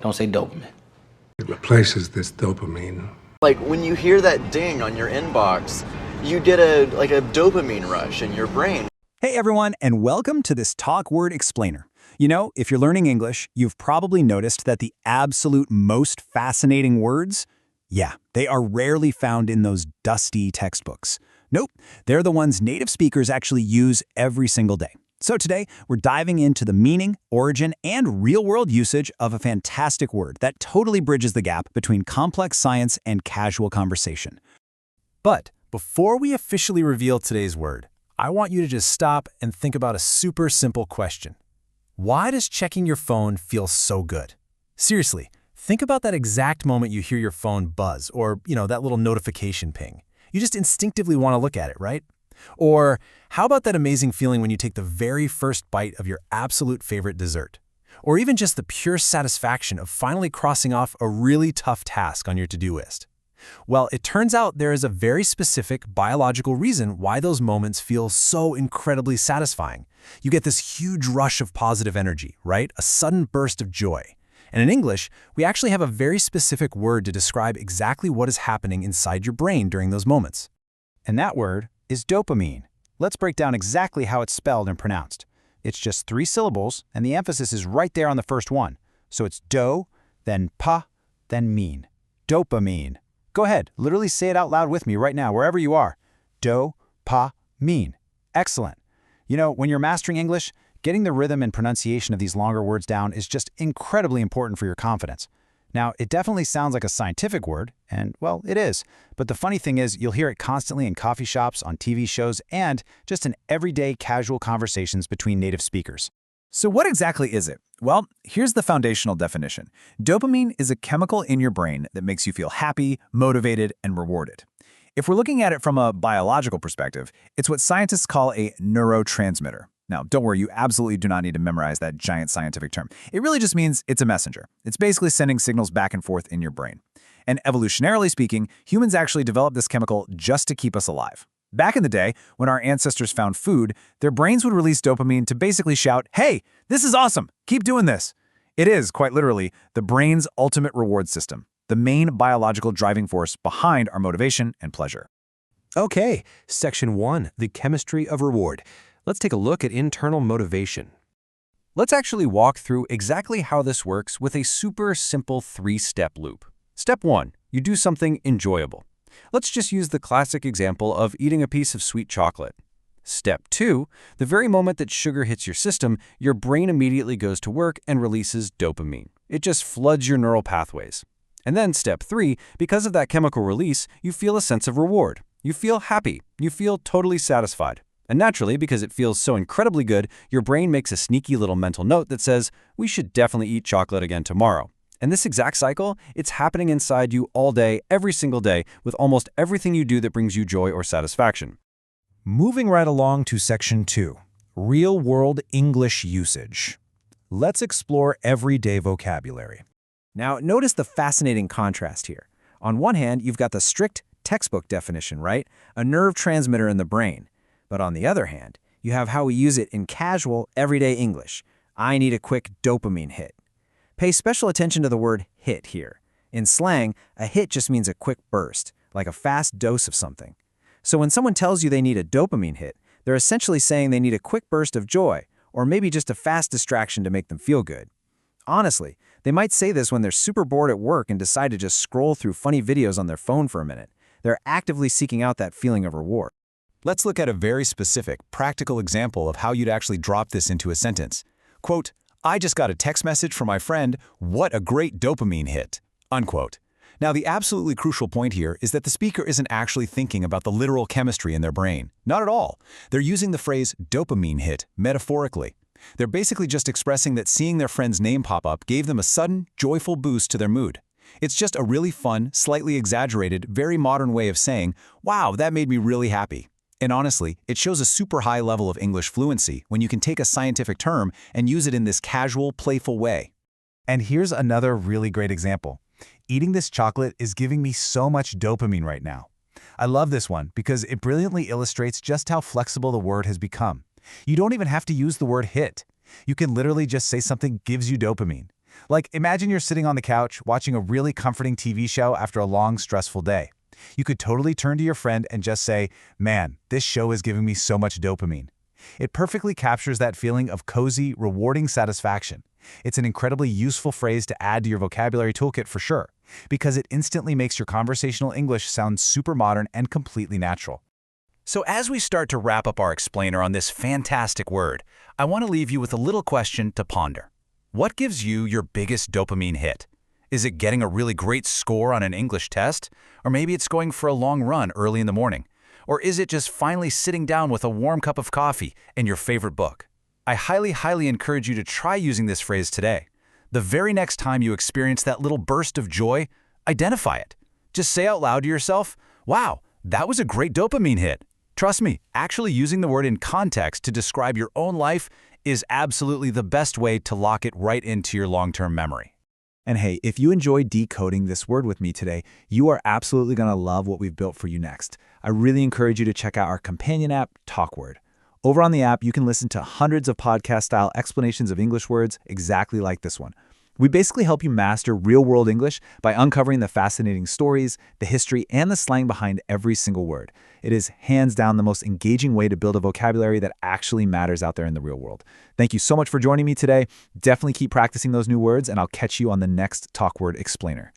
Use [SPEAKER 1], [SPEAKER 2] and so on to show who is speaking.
[SPEAKER 1] Don't say dopamine.
[SPEAKER 2] It replaces this dopamine.
[SPEAKER 3] Like when you hear that ding on your inbox, you get a dopamine rush in your brain.
[SPEAKER 4] Hey everyone, and welcome to this Talk Word Explainer. You know, if you're learning English, you've probably noticed that the absolute most fascinating words, they are rarely found in those dusty textbooks. Nope, they're the ones native speakers actually use every single day. So today, we're diving into the meaning, origin, and real-world usage of a fantastic word that totally bridges the gap between complex science and casual conversation. But before we officially reveal today's word, I want you to just stop and think about a super simple question. Why does checking your phone feel so good? Seriously, think about that exact moment you hear your phone buzz or, that little notification ping. You just instinctively want to look at it, right? Or how about that amazing feeling when you take the very first bite of your absolute favorite dessert? Or even just the pure satisfaction of finally crossing off a really tough task on your to-do list? Well, it turns out there is a very specific biological reason why those moments feel so incredibly satisfying. You get this huge rush of positive energy, right? A sudden burst of joy. And in English, we actually have a very specific word to describe exactly what is happening inside your brain during those moments. And that word is dopamine. Let's break down exactly how it's spelled and pronounced. It's just 3 syllables, and the emphasis is right there on the first one. So it's do, then pa, then mean. Dopamine. Go ahead, literally say it out loud with me right now, wherever you are. Do, pa, mean. Excellent. You know, when you're mastering English, getting the rhythm and pronunciation of these longer words down is just incredibly important for your confidence. Now, it definitely sounds like a scientific word, and, well, it is. But the funny thing is, you'll hear it constantly in coffee shops, on TV shows, and just in everyday casual conversations between native speakers. So what exactly is it? Well, here's the foundational definition. Dopamine is a chemical in your brain that makes you feel happy, motivated, and rewarded. If we're looking at it from a biological perspective, it's what scientists call a neurotransmitter. Now, don't worry, you absolutely do not need to memorize that giant scientific term. It really just means it's a messenger. It's basically sending signals back and forth in your brain. And evolutionarily speaking, humans actually developed this chemical just to keep us alive. Back in the day, when our ancestors found food, their brains would release dopamine to basically shout, "Hey, this is awesome! Keep doing this!" It is, quite literally, the brain's ultimate reward system, the main biological driving force behind our motivation and pleasure.
[SPEAKER 5] Okay, Section 1, the chemistry of reward. Let's take a look at internal motivation. Let's actually walk through exactly how this works with a super simple 3-step loop. Step 1, you do something enjoyable. Let's just use the classic example of eating a piece of sweet chocolate. Step 2, the very moment that sugar hits your system, your brain immediately goes to work and releases dopamine. It just floods your neural pathways. And then step 3, because of that chemical release, you feel a sense of reward. You feel happy. You feel totally satisfied. And naturally, because it feels so incredibly good, your brain makes a sneaky little mental note that says, we should definitely eat chocolate again tomorrow. And this exact cycle, it's happening inside you all day, every single day, with almost everything you do that brings you joy or satisfaction.
[SPEAKER 4] Moving right along to Section 2, Real-World English Usage. Let's explore everyday vocabulary. Now, notice the fascinating contrast here. On one hand, you've got the strict textbook definition, right? A nerve transmitter in the brain. But on the other hand, you have how we use it in casual, everyday English. I need a quick dopamine hit. Pay special attention to the word hit here. In slang, a hit just means a quick burst, like a fast dose of something. So when someone tells you they need a dopamine hit, they're essentially saying they need a quick burst of joy, or maybe just a fast distraction to make them feel good. Honestly, they might say this when they're super bored at work and decide to just scroll through funny videos on their phone for a minute. They're actively seeking out that feeling of reward. Let's look at a very specific, practical example of how you'd actually drop this into a sentence. Quote, I just got a text message from my friend, what a great dopamine hit, unquote. Now, the absolutely crucial point here is that the speaker isn't actually thinking about the literal chemistry in their brain. Not at all. They're using the phrase dopamine hit metaphorically. They're basically just expressing that seeing their friend's name pop up gave them a sudden, joyful boost to their mood. It's just a really fun, slightly exaggerated, very modern way of saying, wow, that made me really happy. And honestly, it shows a super high level of English fluency when you can take a scientific term and use it in this casual, playful way. And here's another really great example. Eating this chocolate is giving me so much dopamine right now. I love this one because it brilliantly illustrates just how flexible the word has become. You don't even have to use the word hit. You can literally just say something gives you dopamine. Like, imagine you're sitting on the couch watching a really comforting TV show after a long, stressful day. You could totally turn to your friend and just say, "Man, this show is giving me so much dopamine." It perfectly captures that feeling of cozy, rewarding satisfaction. It's an incredibly useful phrase to add to your vocabulary toolkit for sure, because it instantly makes your conversational English sound super modern and completely natural. So as we start to wrap up our explainer on this fantastic word, I want to leave you with a little question to ponder. What gives you your biggest dopamine hit? Is it getting a really great score on an English test? Or maybe it's going for a long run early in the morning? Or is it just finally sitting down with a warm cup of coffee and your favorite book? I highly encourage you to try using this phrase today. The very next time you experience that little burst of joy, identify it. Just say out loud to yourself, "Wow, that was a great dopamine hit." Trust me, actually using the word in context to describe your own life is absolutely the best way to lock it right into your long-term memory. And hey, if you enjoyed decoding this word with me today, you are absolutely going to love what we've built for you next. I really encourage you to check out our companion app, TalkWord. Over on the app, you can listen to hundreds of podcast-style explanations of English words exactly like this one. We basically help you master real-world English by uncovering the fascinating stories, the history, and the slang behind every single word. It is hands down the most engaging way to build a vocabulary that actually matters out there in the real world. Thank you so much for joining me today. Definitely keep practicing those new words, and I'll catch you on the next TalkWord Explainer.